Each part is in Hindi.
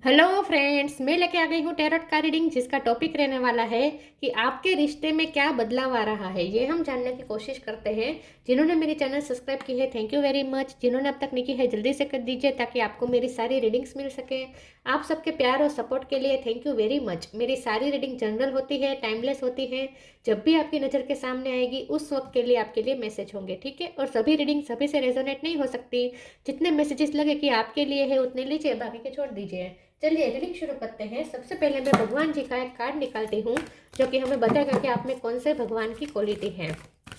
हेलो फ्रेंड्स, मैं लेके आ गई हूँ टैरोट का रीडिंग जिसका टॉपिक रहने वाला है कि आपके रिश्ते में क्या बदलाव आ रहा है। ये हम जानने की कोशिश करते हैं। जिन्होंने मेरी चैनल सब्सक्राइब की है, थैंक यू वेरी मच। जिन्होंने अब तक नहीं की है, जल्दी से कर दीजिए ताकि आपको मेरी सारी रीडिंग्स मिल सके। आप सबके प्यार और सपोर्ट के लिए थैंक यू वेरी मच। मेरी सारी रीडिंग जनरल होती है, टाइमलेस होती है। जब भी आपकी नज़र के सामने आएगी उस वक्त के लिए आपके लिए मैसेज होंगे, ठीक है। और सभी रीडिंग सभी से रेजोनेट नहीं हो सकती। जितने मैसेजेस लगे कि आपके लिए है उतने लीजिए, बाकी के छोड़ दीजिए। चलिए रीडिंग शुरू करते हैं। सबसे पहले मैं भगवान जी का एक कार्ड निकालती हूँ जो कि हमें बताएगा कि आप में कौन से भगवान की क्वालिटी है।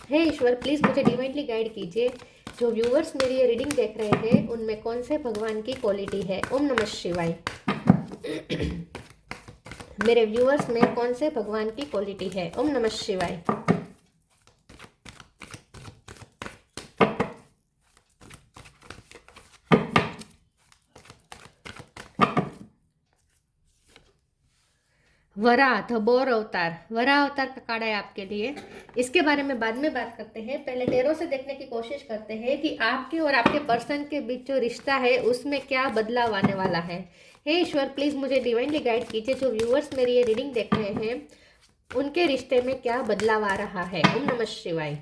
हे ईश्वर, प्लीज़ मुझे डिवाइनली गाइड कीजिए। जो व्यूअर्स मेरी ये रीडिंग देख रहे हैं उनमें कौन से भगवान की क्वालिटी है। ओम नमः शिवाय। मेरे व्यूअर्स में कौन से भगवान की क्वालिटी है। ओम नमः शिवाय। वराह द बोर अवतार, वराह अवतार का कार्ड है आपके लिए। इसके बारे में बाद में बात करते हैं। पहले टेरो से देखने की कोशिश करते हैं कि आपके और आपके पर्सन के बीच जो रिश्ता है उसमें क्या बदलाव आने वाला है। हे ईश्वर, प्लीज मुझे डिवाइनली गाइड कीजिए। जो व्यूअर्स मेरी ये रीडिंग देख रहे हैं उनके रिश्ते में क्या बदलाव आ रहा है। ओम नमः शिवाय।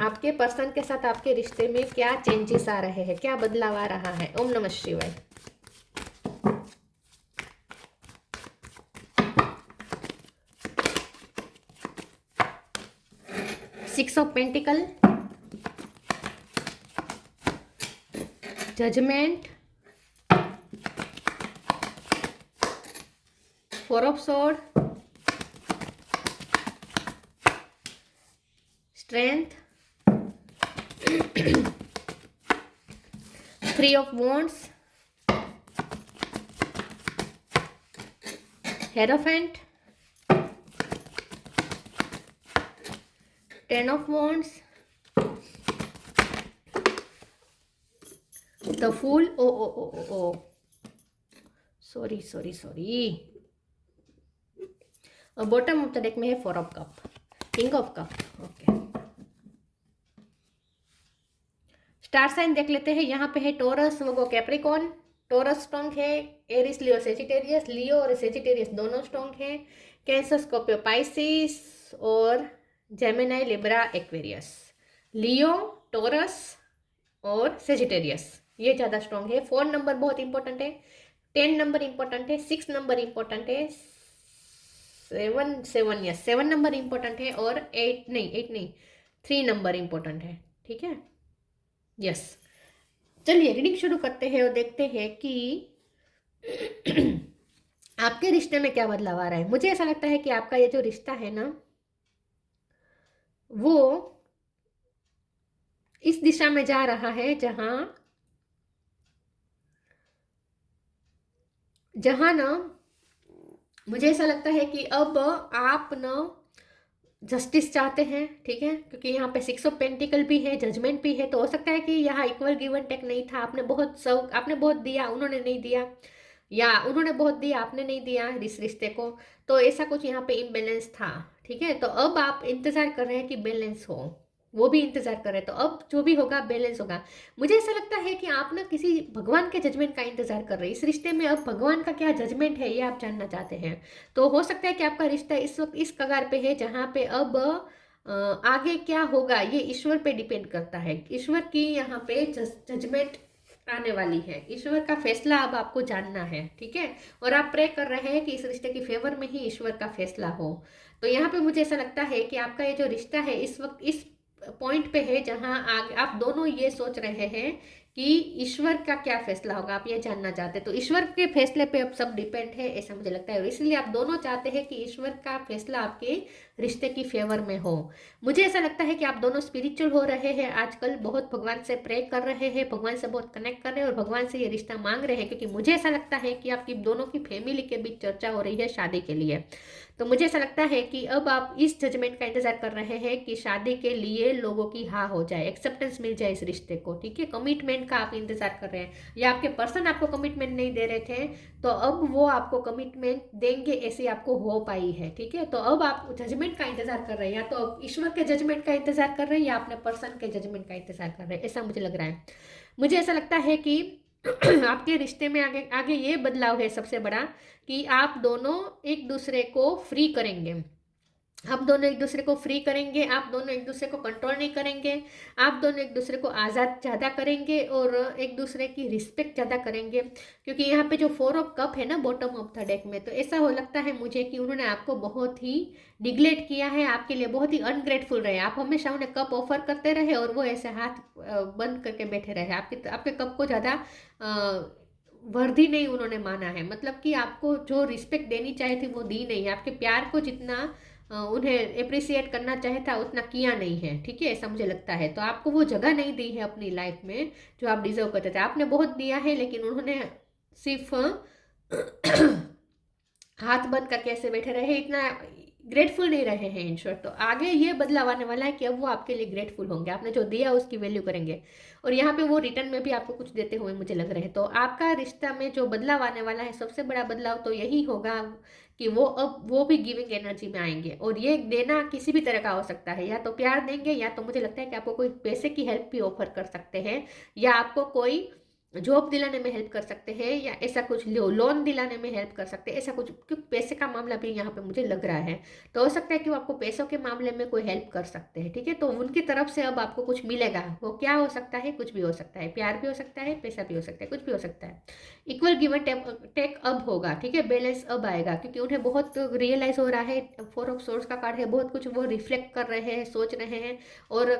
आपके पर्सन के साथ आपके रिश्ते में क्या चेंजेस आ रहे हैं, क्या बदलाव आ रहा है। ओम नमः शिवाय। Six of pentacle, judgment, four of sword, strength, three of wands, hierophant, ten of wands, the fool. Oh oh oh oh oh sorry sorry sorry. और बॉटम ऑफ द डेक में है four of cup, king of cup. Okay, star sign देख लेते हैं। यहाँ पे है Taurus, Virgo, Capricorn. Taurus strong है, एरिस, लियो, सेजिटेरियस। लियो और सेजिटेरियस दोनों स्ट्रॉन्ग है। कैंसर, स्कॉर्पियो, पाइसिस और Gemini, Libra, Aquarius. Leo, Taurus और सेजिटेरियस ये ज़्यादा स्ट्रॉन्ग है। 4 नंबर बहुत इंपॉर्टेंट है, 10 नंबर इंपॉर्टेंट है, 6 नंबर इंपॉर्टेंट है, 7 नंबर इंपॉर्टेंट है और 8 नहीं 3 नंबर इंपॉर्टेंट है, ठीक है। यस, चलिए रीडिंग शुरू करते हैं और देखते हैं कि आपके रिश्ते में क्या बदलाव आ रहा है। मुझे ऐसा लगता है कि आपका ये जो रिश्ता है ना वो इस दिशा में जा रहा है जहां जहां ना मुझे ऐसा लगता है कि अब आप ना जस्टिस चाहते हैं, ठीक है। क्योंकि यहाँ पे सिक्स ऑफ पेंटिकल भी है, जजमेंट भी है, तो हो सकता है कि यहाँ इक्वल गिव एंड टेक नहीं था। आपने बहुत दिया, उन्होंने नहीं दिया, या उन्होंने बहुत दिया, आपने नहीं दिया इस रिश्ते को। तो ऐसा कुछ यहाँ पे इम्बैलेंस था, ठीक है। तो अब आप इंतजार कर रहे हैं कि बैलेंस हो, वो भी इंतजार कर रहे हैं। तो अब जो भी होगा बैलेंस होगा। मुझे ऐसा लगता है कि आप ना किसी भगवान के जजमेंट का इंतजार कर रहे हैं इस रिश्ते में। अब भगवान का क्या जजमेंट है ये आप जानना चाहते हैं। तो हो सकता है कि आपका रिश्ता इस वक्त इस कगार पे है जहाँ पे अब आगे क्या होगा ये ईश्वर पे डिपेंड करता है। ईश्वर की यहाँ पे जजमेंट आने वाली है, ईश्वर का फैसला अब आपको जानना है, ठीक है। और आप प्रे कर रहे हैं कि इस रिश्ते की फेवर में ही ईश्वर का फैसला हो। तो यहाँ पे मुझे ऐसा लगता है कि आपका ये जो रिश्ता है इस वक्त इस पॉइंट पे है जहां आप दोनों ये सोच रहे हैं कि ईश्वर का क्या फैसला होगा, आप ये जानना चाहते हैं। तो ईश्वर के फैसले पे अब सब डिपेंड है, ऐसा मुझे लगता है। और इसलिए आप दोनों चाहते हैं कि ईश्वर का फैसला आपके रिश्ते की फेवर में हो। मुझे ऐसा लगता है कि आप दोनों स्पिरिचुअल हो रहे हैं आजकल, बहुत भगवान से प्रे कर रहे हैं, भगवान से बहुत कनेक्ट कर रहे हैं और भगवान से ये रिश्ता मांग रहे हैं। क्योंकि मुझे ऐसा लगता है कि आपकी दोनों की फैमिली के बीच चर्चा हो रही है शादी के लिए। तो मुझे ऐसा लगता है कि अब आप इस जजमेंट का इंतजार कर रहे हैं कि शादी के लिए लोगों की हाँ हो जाए, एक्सेप्टेंस मिल जाए इस रिश्ते को, ठीक है। कमिटमेंट का आप इंतजार कर रहे हैं, या आपके पर्सन आपको कमिटमेंट नहीं दे रहे थे तो अब वो आपको कमिटमेंट देंगे, ऐसी आपको होप आई है, ठीक है। तो अब आप जजमेंट का इंतजार कर रहे हैं, या तो अब ईश्वर के जजमेंट का इंतजार कर रहे हैं या अपने पर्सन के जजमेंट का इंतजार कर रहे हैं, ऐसा मुझे लग रहा है। मुझे ऐसा लगता है कि आपके रिश्ते में आगे आगे ये बदलाव है सबसे बड़ा, कि आप दोनों एक दूसरे को फ्री करेंगे। आप दोनों एक दूसरे को फ्री करेंगे, आप दोनों एक दूसरे को कंट्रोल नहीं करेंगे, आप दोनों एक दूसरे को आज़ाद ज़्यादा करेंगे और एक दूसरे की रिस्पेक्ट ज़्यादा करेंगे। क्योंकि यहाँ पे जो 4 ऑफ कप है ना बॉटम ऑफ द डेक में, तो ऐसा हो लगता है मुझे कि उन्होंने आपको बहुत ही निग्लेक्ट किया है, आपके लिए बहुत ही अनग्रेटफुल रहे। आप हमेशा उन्हें कप ऑफर करते रहे और वो ऐसे हाथ बंद करके बैठे रहे, आपके आपके कप को ज़्यादा वर्दी नहीं उन्होंने माना है। मतलब कि आपको जो रिस्पेक्ट देनी चाहिए थी वो दी नहीं है, आपके प्यार को जितना उन्हें अप्रिसिएट करना चाहे था उतना किया नहीं है। ठीक है, ऐसा मुझे लगता है। तो आपको वो जगह नहीं दी है अपनी लाइफ में जो आप डिजर्व करते थे। आपने बहुत दिया है लेकिन उन्होंने सिर्फ हाथ बंद करके ऐसे बैठे रहे, इतना ग्रेटफुल नहीं रहे हैं इन शॉर्ट। तो आगे ये बदलाव आने वाला है कि अब वो आपके लिए ग्रेटफुल होंगे, आपने जो दिया उसकी वैल्यू करेंगे और यहाँ पे वो रिटर्न में भी आपको कुछ देते हुए मुझे लग रहे हैं। तो आपका रिश्ता में जो बदलाव आने वाला है, सबसे बड़ा बदलाव तो यही होगा कि वो अब वो भी गिविंग एनर्जी में आएंगे। और ये देना किसी भी तरह का हो सकता है, या तो प्यार देंगे, या तो मुझे लगता है कि आपको कोई पैसे की हेल्प भी ऑफर कर सकते हैं, या आपको कोई जॉब दिलाने में हेल्प कर सकते हैं, या ऐसा कुछ लोन दिलाने में हेल्प कर सकते हैं, ऐसा कुछ। क्योंकि पैसे का मामला भी यहाँ पे मुझे लग रहा है, तो हो सकता है कि वो आपको पैसों के मामले में कोई हेल्प कर सकते हैं। ठीक है, तो उनकी तरफ से अब आपको कुछ मिलेगा। वो क्या हो सकता है, कुछ भी हो सकता है, प्यार भी हो सकता है, पैसा भी हो सकता है, कुछ भी हो सकता है। इक्वल गिवन टेक अब होगा। ठीक है, बैलेंस अब आएगा, क्योंकि उन्हें बहुत रियलाइज हो रहा है। 4 ऑफ सोर्स का कार्ड है, बहुत कुछ वो रिफ्लेक्ट कर रहे हैं, सोच रहे हैं और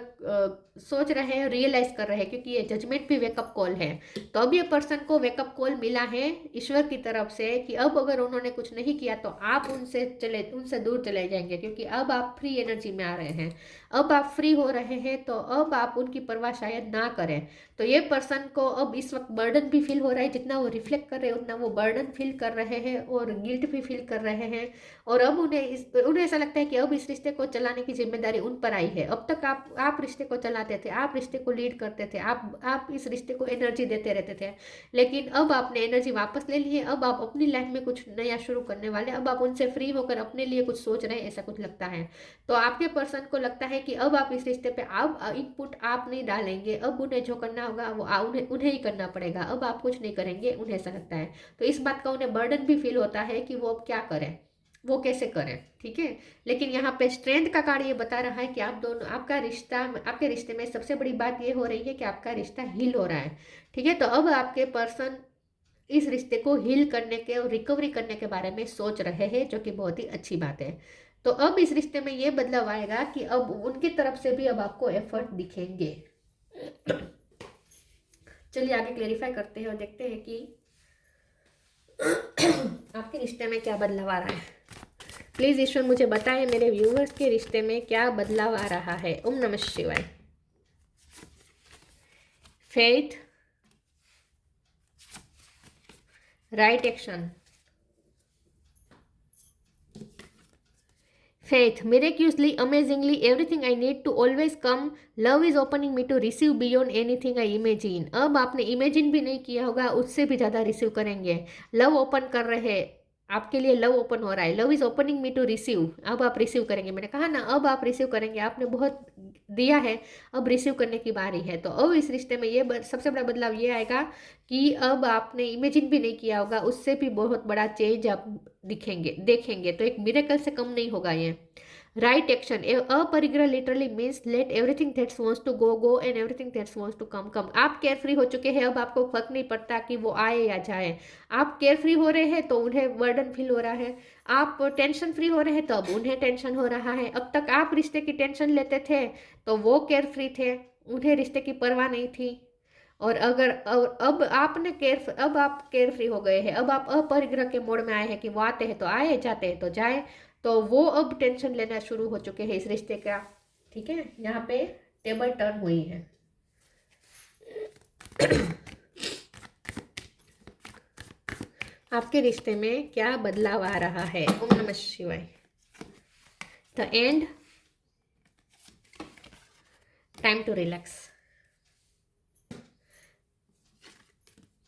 सोच रहे हैं, रियलाइज कर रहे हैं, क्योंकि ये जजमेंट भी वेकअप कॉल है। तो अब ये पर्सन को वेकअप कॉल मिला है ईश्वर की तरफ से कि अब अगर उन्होंने कुछ नहीं किया तो आप उनसे दूर चले जाएंगे, क्योंकि अब आप फ्री एनर्जी में आ रहे हैं, अब आप फ्री हो रहे हैं। तो अब आप उनकी परवाह शायद ना करें। तो ये पर्सन को अब इस वक्त बर्डन भी फील हो रहा है, जितना वो रिफ्लेक्ट कर रहे हैं उतना वो बर्डन फील कर रहे हैं और गिल्ट भी फील कर रहे हैं। और अब उन्हें ऐसा लगता है कि अब इस रिश्ते को चलाने की जिम्मेदारी उन पर आई है। अब तक आप रिश्ते को चलाते थे, आप रिश्ते को लीड करते थे, आप इस रिश्ते को एनर्जी देते रहते थे, लेकिन अब आपने एनर्जी वापस ले ली है। अब आप अपनी लाइफ में कुछ नया शुरू करने वाले, अब आप उनसे फ्री होकर अपने लिए कुछ सोच रहे हैं, ऐसा कुछ लगता है। तो आपके पर्सन को लगता है कि अब आप इस रिश्ते पे आप इनपुट आप नहीं डालेंगे, अब उन्हें जो करना होगा वो उन्हें ही करना पड़ेगा, अब आप कुछ नहीं करेंगे, उन्हें ऐसा लगता है। तो इस बात का उन्हें बर्डन भी फील होता है कि वो अब क्या करें, वो कैसे करें। ठीक है, लेकिन यहाँ पे स्ट्रेंथ का कार्ड ये बता रहा है कि आप दोनों, आपका रिश्ता, आपके रिश्ते में सबसे बड़ी बात ये हो रही है कि आपका रिश्ता हील हो रहा है। ठीक है, तो अब आपके पर्सन इस रिश्ते को हील करने के और रिकवरी करने के बारे में सोच रहे हैं, जो कि बहुत ही अच्छी बात है। तो अब इस रिश्ते में ये बदलाव आएगा कि अब उनकी तरफ से भी अब आपको एफर्ट दिखेंगे। चलिए आगे क्लेरिफाई करते हैं और देखते हैं कि आपके रिश्ते में क्या बदलाव आ रहा है। प्लीज ईश्वर मुझे बताएं मेरे व्यूवर्स के रिश्ते में क्या बदलाव आ रहा है। ओम नमः शिवाय। Faith, right action, faith, miraculously, amazingly, everything I need to always come, love is opening me to receive beyond anything I imagine। अब आपने इमेजिन भी नहीं किया होगा, उससे भी ज़्यादा रिसीव करेंगे। लव ओपन कर रहे हैं आपके लिए, लव ओपन हो रहा है, love is opening me to receive. अब आप रिसीव करेंगे, मैंने कहा ना, अब आप रिसीव करेंगे, आपने बहुत दिया है, अब रिसीव करने की बारी है। तो अब इस रिश्ते में ये सबसे बड़ा बदलाव ये आएगा कि अब आपने इमेजिन भी नहीं किया होगा, उससे भी बहुत बड़ा चेंज आप देखेंगे। तो एक मिरेकल से कम नहीं होगा ये। Right action, aparigraha literally means let everything that's wants to go go and everything that's wants to come come. आप केयर फ्री हो चुके हैं, अब आपको फर्क नहीं पड़ता कि वो आए या जाए। आप केयर फ्री हो रहे हैं तो उन्हें बर्डन फील हो रहा है, आप टेंशन फ्री हो रहे हैं तो अब उन्हें टेंशन हो रहा है। अब तक आप रिश्ते की टेंशन लेते थे तो वो केयर फ्री थे, उन्हें रिश्ते की परवाह नहीं थी। और अब अब आप केयर फ्री हो गए हैं, अब आप अपरिग्रह के मोड में आए हैं कि वो आते हैं तो आए, जाते हैं तो जाए। तो वो अब टेंशन लेना शुरू हो चुके हैं इस रिश्ते का। ठीक है, यहाँ पे टेबल टर्न हुई है। आपके रिश्ते में क्या बदलाव आ रहा है। ओम नमः शिवाय। The end, time to relax.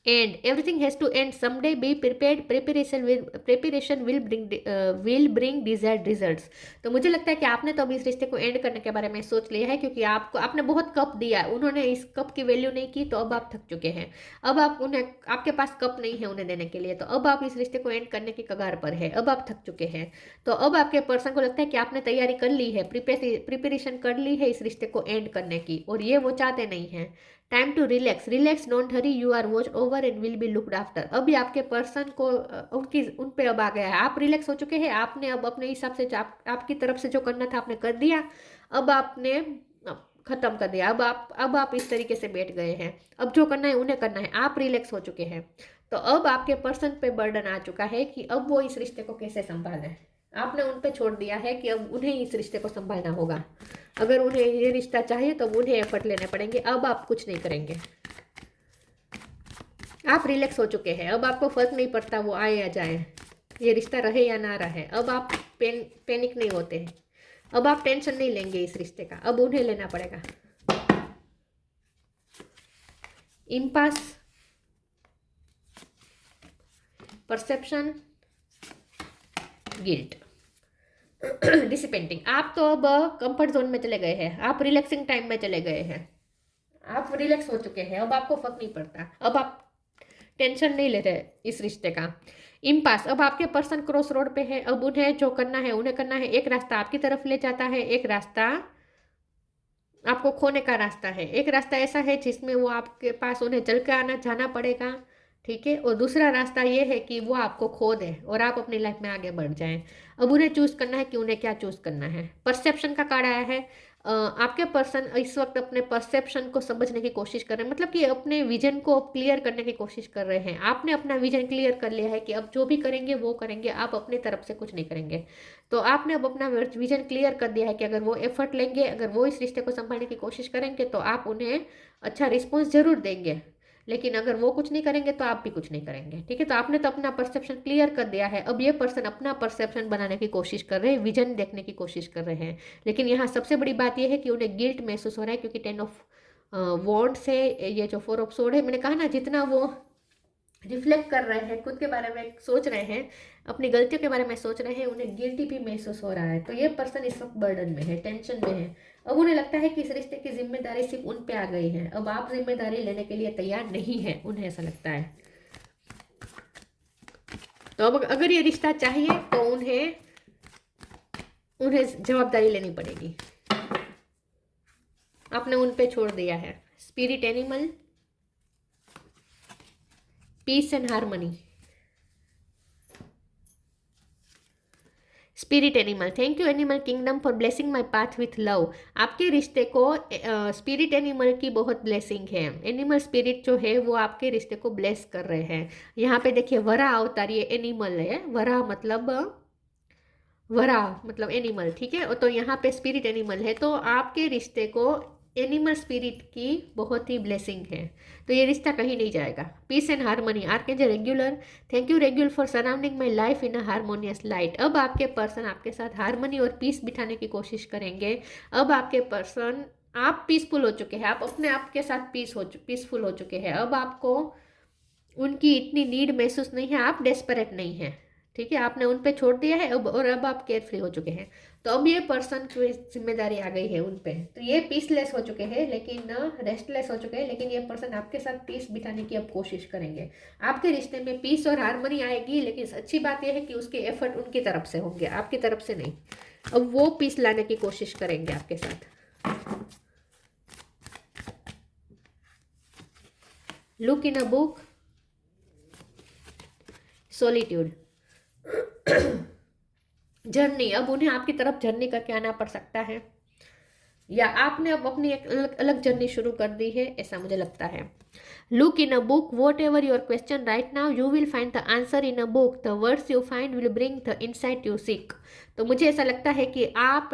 And everything has to end someday, be prepared, preparation will bring desired results. तो मुझे लगता है कि आपने तो अभी इस रिश्ते को एंड करने के बारे में सोच लिया है, क्योंकि आपने बहुत कप दिया, उन्होंने इस कप की वैल्यू नहीं की, तो अब आप थक चुके हैं। अब आपके पास कप नहीं है उन्हें देने के लिए, तो अब आप इस रिश्ते को एंड करने की कगार पर है, अब आप थक चुके हैं। तो अब आपके पर्सन को लगता है कि आपने तैयारी कर ली है, प्रिपरेशन कर ली है इस रिश्ते को एंड करने की, और ये वो चाहते नहीं हैं। Time to relax, don't hurry, you are watch over and will be looked after. अभी आपके पर्सन को उन पे अब आ गया है, आप रिलैक्स हो चुके हैं, आपने अब अपने हिसाब से आपकी तरफ से जो करना था आपने कर दिया, अब आपने खत्म कर दिया। अब आप इस तरीके से बैठ गए हैं, अब जो करना है उन्हें करना है, आप रिलैक्स हो चुके हैं। तो अब आपके पर्सन पे बर्डन आ चुका है कि अब वो इस रिश्ते को कैसे संभालें। आपने उन पे छोड़ दिया है कि अब उन्हें इस रिश्ते को संभालना होगा। अगर उन्हें ये रिश्ता चाहिए तो उन्हें एफर्ट लेने पड़ेंगे। अब आप कुछ नहीं करेंगे, आप रिलैक्स हो चुके हैं, अब आपको फर्क नहीं पड़ता वो आए या जाए, ये रिश्ता रहे या ना रहे। अब आप पैनिक नहीं होते हैं, अब आप टेंशन नहीं लेंगे इस रिश्ते का, अब उन्हें लेना पड़ेगा। इम्पास, परसेप्शन, गिल्ट, डिसिपेंटिंग। आप तो अब कंफर्ट जोन में चले गए हैं, आप रिलैक्सिंग टाइम में चले गए हैं, आप रिलैक्स हो चुके हैं, अब आपको फर्क नहीं पड़ता, अब आप टेंशन नहीं ले रहे इस रिश्ते का। इम्पास, अब आपके पर्सन क्रॉस रोड पे है, अब उन्हें जो करना है उन्हें करना है। एक रास्ता आपकी तरफ ले जाता है, एक रास्ता आपको खोने का रास्ता है। एक रास्ता ऐसा है जिसमें वो आपके पास उन्हें चल के आना जाना पड़ेगा, ठीक है, और दूसरा रास्ता ये है कि वो आपको खो दे और आप अपनी लाइफ में आगे बढ़ जाएं। अब उन्हें चूज करना है कि उन्हें क्या चूज करना है। परसेप्शन का कार्ड आया है। आपके पर्सन इस वक्त अपने परसेप्शन को समझने की कोशिश कर रहे हैं, मतलब कि अपने विजन को क्लियर करने की कोशिश कर रहे हैं। आपने अपना विजन क्लियर कर लिया है कि अब जो भी करेंगे वो करेंगे, आप अपनी तरफ से कुछ नहीं करेंगे। तो आपने अब अपना विजन क्लियर कर दिया है कि अगर वो एफर्ट लेंगे, अगर वो इस रिश्ते को संभालने की कोशिश करेंगे तो आप उन्हें अच्छा रिस्पॉन्स जरूर देंगे, लेकिन अगर वो कुछ नहीं करेंगे तो आप भी कुछ नहीं करेंगे, ठीक है। तो आपने तो अपना परसेप्शन क्लियर कर दिया है, अब ये पर्सन अपना परसेप्शन बनाने की कोशिश कर रहे हैं, विजन देखने की कोशिश कर रहे हैं। लेकिन यहाँ सबसे बड़ी बात यह है कि उन्हें गिल्ट महसूस हो रहा है, क्योंकि 10 ऑफ वॉन्ड्स है, ये जो 4 ऑफ सोर्ड है, मैंने कहा ना, जितना वो रिफ्लेक्ट कर रहे हैं, खुद के बारे में सोच रहे हैं, अपनी गलतियों के बारे में सोच रहे हैं, उन्हें गिल्टी भी महसूस हो रहा है। तो ये पर्सन इस वक्त बर्डन में है, टेंशन में है। अब उन्हें लगता है कि इस रिश्ते की जिम्मेदारी सिर्फ उन पे आ गई है, अब आप जिम्मेदारी लेने के लिए तैयार नहीं है, उन्हें ऐसा लगता है। तो अब अगर ये रिश्ता चाहिए तो उन्हें जवाबदारी लेनी पड़ेगी, आपने उन पे छोड़ दिया है। Spirit animal, peace and harmony. Spirit animal, thank you animal kingdom for blessing my path with love. आपके रिश्ते को स्पिरिट एनिमल की बहुत ब्लेसिंग है। एनिमल स्पिरिट जो है वो आपके रिश्ते को ब्लेस कर रहे हैं। यहाँ पे देखिए वरा अवतार, ये एनिमल है, वरा मतलब एनिमल, ठीक है। तो यहाँ पे स्पिरिट एनिमल है, तो आपके रिश्ते को एनिमल स्पिरिट की बहुत ही ब्लेसिंग है, तो ये रिश्ता कहीं नहीं जाएगा। Peace and harmony, archangel Raguel, thank you Raguel for surrounding my life in a harmonious light. अब आपके पर्सन आपके साथ हारमोनी और पीस बिठाने की कोशिश करेंगे। अब आपके पर्सन, आप पीसफुल हो चुके हैं, आप अपने आप के साथ पीसफुल हो चुके हैं। अब आपको उनकी इतनी नीड महसूस नहीं है, आप डेस्परेट नहीं हैं, ठीक है, आपने उन पे छोड़ दिया है अब आप केयर फ्री हो चुके हैं। तो अब ये पर्सन की जिम्मेदारी आ गई है उन पे, तो ये पीसलेस हो चुके हैं, लेकिन रेस्टलेस हो चुके हैं, लेकिन ये पर्सन आपके साथ पीस बिठाने की अब कोशिश करेंगे। आपके रिश्ते में पीस और हार्मनी आएगी, लेकिन अच्छी बात यह है कि उसके एफर्ट उनकी तरफ से होंगे, आपकी तरफ से नहीं। अब वो पीस लाने की कोशिश करेंगे आपके साथ। Look in a book, solitude, journey. अब उन्हें आपकी तरफ जर्नी करके आना पड़ सकता है, या आपने अब अपनी एक अलग जर्नी शुरू कर दी है, ऐसा मुझे लगता है। Look in a book, what ever your question right now you will find the answer in a book, the words you find will bring the insight you seek. तो मुझे ऐसा लगता है कि आप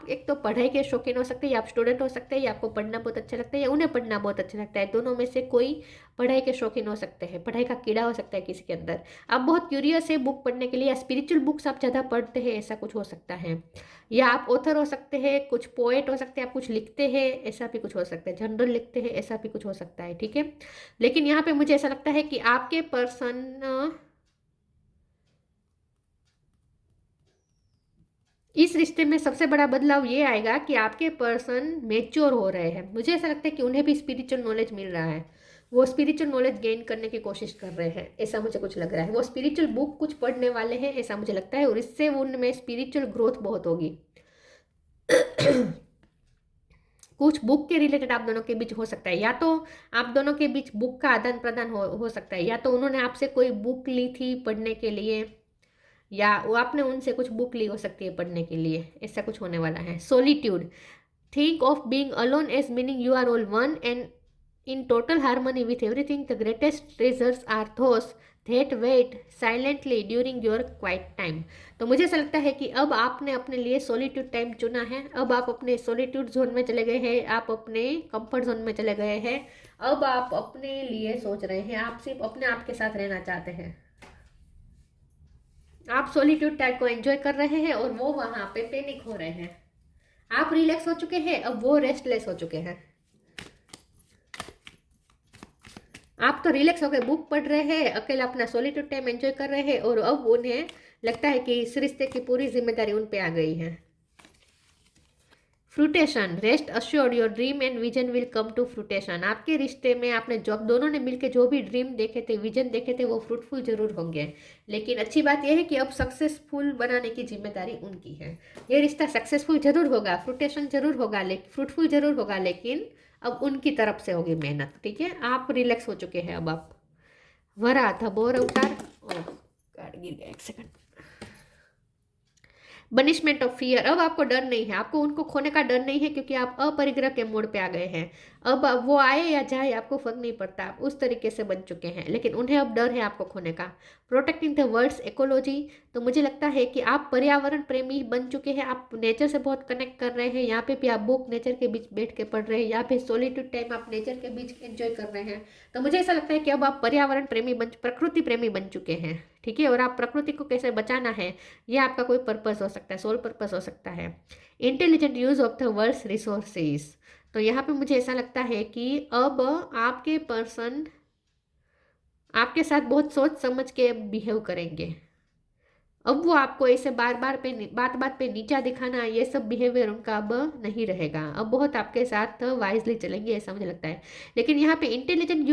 एक तो पढ़ाई के शौकीन हो सकते हैं, या आप स्टूडेंट हो सकते हैं, या आपको पढ़ना बहुत अच्छा लगता है, या उन्हें पढ़ना बहुत अच्छा लगता है, दोनों में से कोई पढ़ाई के शौकीन हो सकते हैं, पढ़ाई का कीड़ा हो सकता है किसी के अंदर, आप बहुत क्यूरियस है बुक पढ़ने के लिए, या स्पिरिचुअल बुक्स आप ज़्यादा पढ़ते हैं, ऐसा कुछ हो सकता है। या आप ऑथर हो सकते हैं, कुछ पोएट हो सकते हैं, आप कुछ लिखते हैं, ऐसा भी कुछ हो सकता है, जनरल लिखते हैं, ऐसा भी कुछ हो सकता है, ठीक है। लेकिन यहाँ पे मुझे ऐसा लगता है कि आपके पर्सन इस रिश्ते में सबसे बड़ा बदलाव ये आएगा कि आपके पर्सन मेच्योर हो रहे हैं। मुझे ऐसा लगता है कि उन्हें भी स्पिरिचुअल नॉलेज मिल रहा है, वो स्पिरिचुअल नॉलेज गेन करने की कोशिश कर रहे हैं, ऐसा मुझे कुछ लग रहा है। वो स्पिरिचुअल बुक कुछ पढ़ने वाले हैं, ऐसा मुझे लगता है, और इससे उनमें स्पिरिचुअल ग्रोथ बहुत होगी। कुछ बुक के रिलेटेड आप दोनों के बीच हो सकता है, या तो आप दोनों के बीच बुक का आदान प्रदान हो सकता है, या तो उन्होंने आपसे कोई बुक ली थी पढ़ने के लिए, या वो आपने उनसे कुछ बुक ली हो सकती है पढ़ने के लिए, ऐसा कुछ होने वाला है। Solitude, think of being alone as meaning you are all one and in total harmony with everything. The greatest treasures are those that wait silently during your quiet time. तो मुझे ऐसा लगता है कि अब आपने अपने लिए सोलिट्यूड टाइम चुना है, अब आप अपने सोलिट्यूड जोन में चले गए हैं, आप अपने कंफर्ट जोन में चले गए हैं, अब आप अपने लिए सोच रहे हैं, आप सिर्फ अपने आप के साथ रहना चाहते हैं, आप सोलिट्यूड टाइम को एंजॉय कर रहे हैं और वो वहां पे पैनिक हो रहे हैं। आप रिलैक्स हो चुके हैं, अब वो रेस्टलेस हो चुके हैं। आप तो रिलैक्स होकर बुक पढ़ रहे हैं, अकेला अपना सॉलिट्यूड टाइम एंजॉय कर रहे हैं, और अब उन्हें लगता है कि इस रिश्ते की पूरी जिम्मेदारी उन पे आ गई है। Fruition, rest assured your dream and vision will come to fruition. आपके रिश्ते में आपने जब दोनों ने मिलकर जो भी ड्रीम देखे थे, विजन देखे थे, वो फ्रूटफुल जरूर होंगे। लेकिन अच्छी बात यह है कि अब सक्सेसफुल बनाने की जिम्मेदारी उनकी है। ये रिश्ता सक्सेसफुल जरूर होगा, फ्रूटेशन जरूर होगा, लेकिन फ्रूटफुल जरूर होगा, लेकिन अब उनकी तरफ से होगी मेहनत, ठीक है। आप रिलैक्स हो चुके हैं अब आप। वरा था बोर अवतार, कार्ड गिर गया, एक सेकंड। बनिशमेंट ऑफ फियर, अब आपको डर नहीं है, आपको उनको खोने का डर नहीं है, क्योंकि आप अपरिग्रह के मोड़ पे आ गए हैं। अब वो आए या जाए आपको फर्क नहीं पड़ता, आप उस तरीके से बन चुके हैं, लेकिन उन्हें अब डर है आपको खोने का। प्रोटेक्टिंग द वर्ल्ड्स इकोलॉजी, तो मुझे लगता है कि आप पर्यावरण प्रेमी बन चुके हैं, आप नेचर से बहुत कनेक्ट कर रहे हैं। यहाँ पे भी आप बुक नेचर के बीच बैठ के पढ़ रहे हैं, यहाँ पे सॉलिट्यूड टाइम आप नेचर के बीच एंजॉय कर रहे हैं। तो मुझे ऐसा लगता है कि अब आप पर्यावरण प्रेमी प्रकृति प्रेमी बन चुके हैं, ठीक है। और आप प्रकृति को कैसे बचाना है, ये आपका कोई पर्पस हो सकता है, सोल पर्पस हो सकता है। Intelligent use of the world's resources, तो यहाँ पे मुझे ऐसा लगता है कि अब आपके पर्सन आपके साथ बहुत सोच समझ के बिहेव करेंगे। अब वो आपको ऐसे बार बार पे बात बात पे नीचा दिखाना, ये सब बिहेवियर उनका अब नहीं रहेगा, अब बहुत आपके साथ वाइजली चलेंगे, ऐसा मुझे लगता है। लेकिन यहाँ पे intelligent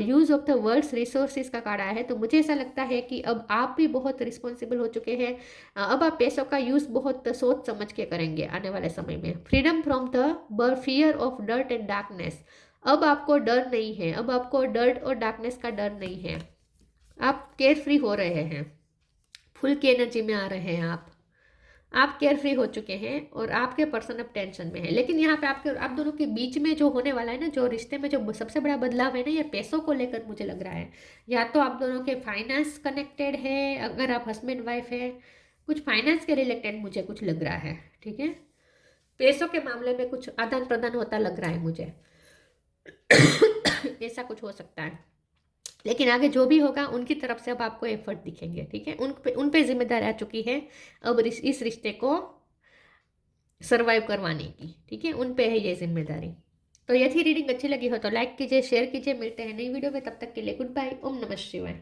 use of the world's resources का कार्ड आया है, तो मुझे ऐसा लगता है कि अब आप भी बहुत रिस्पॉन्सिबल हो चुके हैं। अब आप पैसों का यूज बहुत सोच समझ के करेंगे आने वाले समय में। Freedom from the fear of dirt and darkness, अब आपको डर नहीं है, अब आपको डर्ट और डार्कनेस का डर नहीं है, आप केयर फ्री हो रहे हैं, फुल की एनर्जी में आ रहे हैं, आप केयर फ्री हो चुके हैं, और आपके पर्सन अब टेंशन में है। लेकिन यहाँ पे आप दोनों के बीच में जो होने वाला है ना, जो रिश्ते में जो सबसे बड़ा बदलाव है ना, ये पैसों को लेकर मुझे लग रहा है। या तो आप दोनों के फाइनेंस कनेक्टेड है, अगर आप हस्बैंड वाइफ है, कुछ फाइनेंस के रिलेटेड मुझे कुछ लग रहा है, ठीक है। पैसों के मामले में कुछ आदान प्रदान होता लग रहा है मुझे। ऐसा कुछ हो सकता है, लेकिन आगे जो भी होगा उनकी तरफ से अब आपको एफर्ट दिखेंगे, ठीक है। उन पे जिम्मेदारी आ चुकी है अब इस रिश्ते को सरवाइव करवाने की, ठीक है, उन पे है ये जिम्मेदारी। तो ये थी रीडिंग, अच्छी लगी हो तो लाइक कीजिए, शेयर कीजिए, मिलते हैं नई वीडियो में, तब तक के लिए गुड बाय, ओम नमः शिवाय।